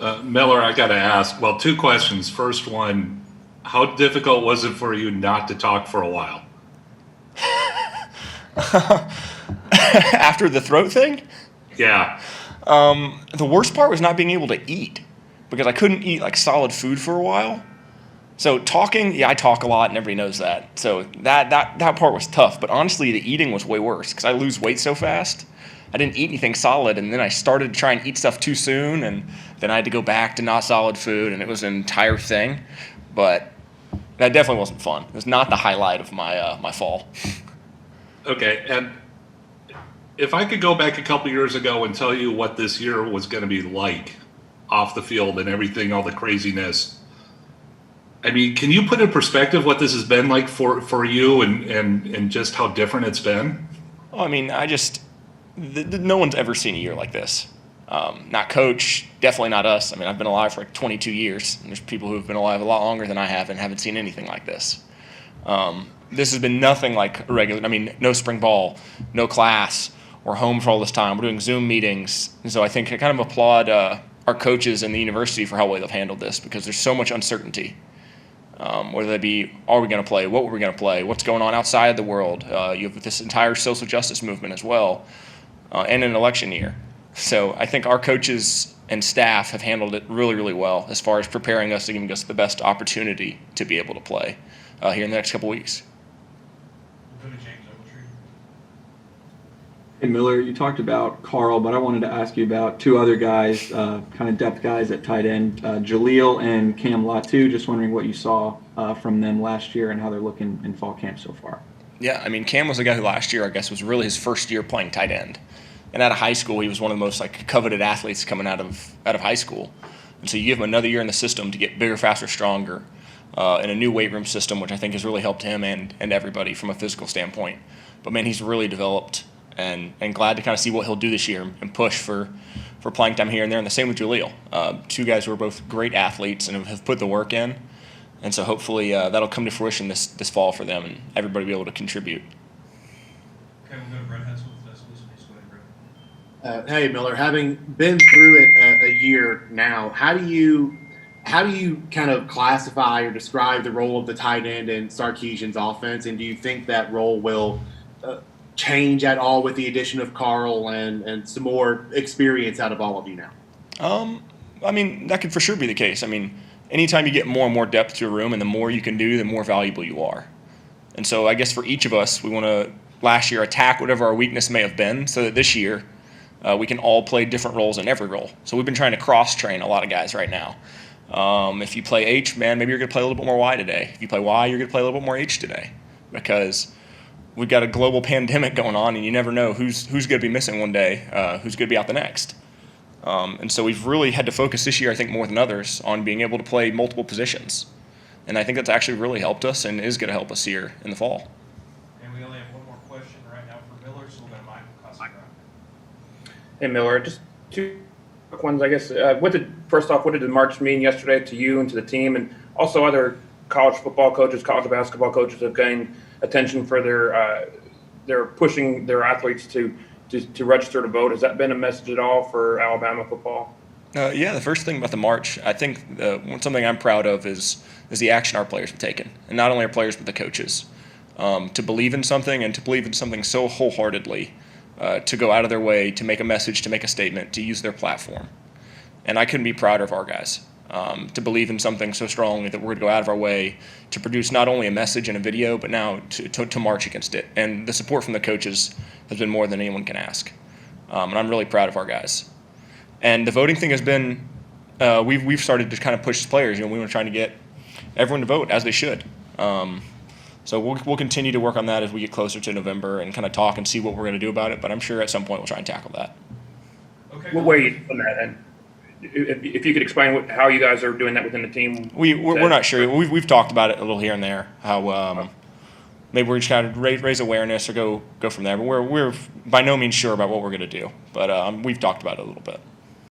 Miller, I got to ask. Well, two questions. First one, how difficult was it for you not to talk for a while? After the throat thing, Yeah. the worst part was not being able to eat because I couldn't eat like solid food for a while. So talking, yeah, I talk a lot and everybody knows that. So that part was tough. But honestly, the eating was way worse because I lose weight so fast. I didn't eat anything solid, and then I started to try and eat stuff too soon, and then I had to go back to not solid food, and it was an entire thing. But that definitely wasn't fun. It was not the highlight of my fall. Okay. And if I could go back a couple years ago and tell you what this year was going to be like off the field and everything, all the craziness, I mean, can you put in perspective what this has been like for you and just how different it's been? Well, I mean, no one's ever seen a year like this. Not coach, definitely not us. I mean, I've been alive for like 22 years, and there's people who have been alive a lot longer than I have and haven't seen anything like this. This has been nothing like a regular. I mean, no spring ball, no class. We're home for all this time. We're doing Zoom meetings, and so I think I kind of applaud our coaches and the university for how well they've handled this because there's so much uncertainty. Whether that be, are we going to play? What were we going to play? What's going on outside of the world? You have this entire social justice movement as well, and an election year. So I think our coaches and staff have handled it really, really well as far as preparing us and giving us the best opportunity to be able to play here in the next couple weeks. Hey Miller, you talked about Carl, but I wanted to ask you about two other guys, kind of depth guys at tight end, Jaleel and Cam Latu. Just wondering what you saw from them last year and how they're looking in fall camp so far. Yeah, I mean, Cam was a guy who last year, I guess, was really his first year playing tight end. And out of high school, he was one of the most like coveted athletes coming out of high school. And so you give him another year in the system to get bigger, faster, stronger, in a new weight room system, which I think has really helped him and everybody from a physical standpoint. But man, he's really developed. And glad to kind of see what he'll do this year and push for playing time here and there. And the same with Jaleel. Two guys who are both great athletes and have put the work in. And so hopefully that'll come to fruition this fall for them and everybody be able to contribute. Okay, we'll go to Brett Hudson with us. Hey Miller, having been through it a year now, how do you kind of classify or describe the role of the tight end in Sarkisian's offense? And do you think that role will change at all with the addition of Carl and some more experience out of all of you now? I mean, that could for sure be the case. I mean, anytime you get more and more depth to a room and the more you can do, the more valuable you are. And so I guess for each of us, we want to, last year, attack whatever our weakness may have been so that this year we can all play different roles in every role. So we've been trying to cross-train a lot of guys right now. If you play H, man, maybe you're going to play a little bit more Y today. If you play Y, you're going to play a little bit more H today because we've got a global pandemic going on, and you never know who's going to be missing one day, who's going to be out the next. And so we've really had to focus this year, I think, more than others, on being able to play multiple positions. And I think that's actually really helped us and is going to help us here in the fall. And we only have one more question right now for Miller, so we'll go to Michael Costa. Hey Miller, just two quick ones, I guess. First off, what did the march mean yesterday to you and to the team, and also other college football coaches, college basketball coaches have gained attention for their pushing their athletes to register to vote. Has that been a message at all for Alabama football? Yeah, the first thing about the march, I think something I'm proud of is the action our players have taken, and not only our players but the coaches, to believe in something and to believe in something so wholeheartedly, to go out of their way to make a message, to make a statement, to use their platform. And I couldn't be prouder of our guys. To believe in something so strongly that we're going to go out of our way to produce not only a message and a video, but now to march against it. And the support from the coaches has been more than anyone can ask. And I'm really proud of our guys. And the voting thing has been, we've started to kind of push players. We were trying to get everyone to vote as they should. So we'll continue to work on that as we get closer to November and kind of talk and see what we're going to do about it. But I'm sure at some point we'll try and tackle that. Okay. What way are you doing that? And if you could explain how you guys are doing that within the team. We're not sure. We've talked about it a little here and there, how maybe we're just kind of raise awareness or go from there. But we're by no means sure about what we're going to do. But we've talked about it a little bit.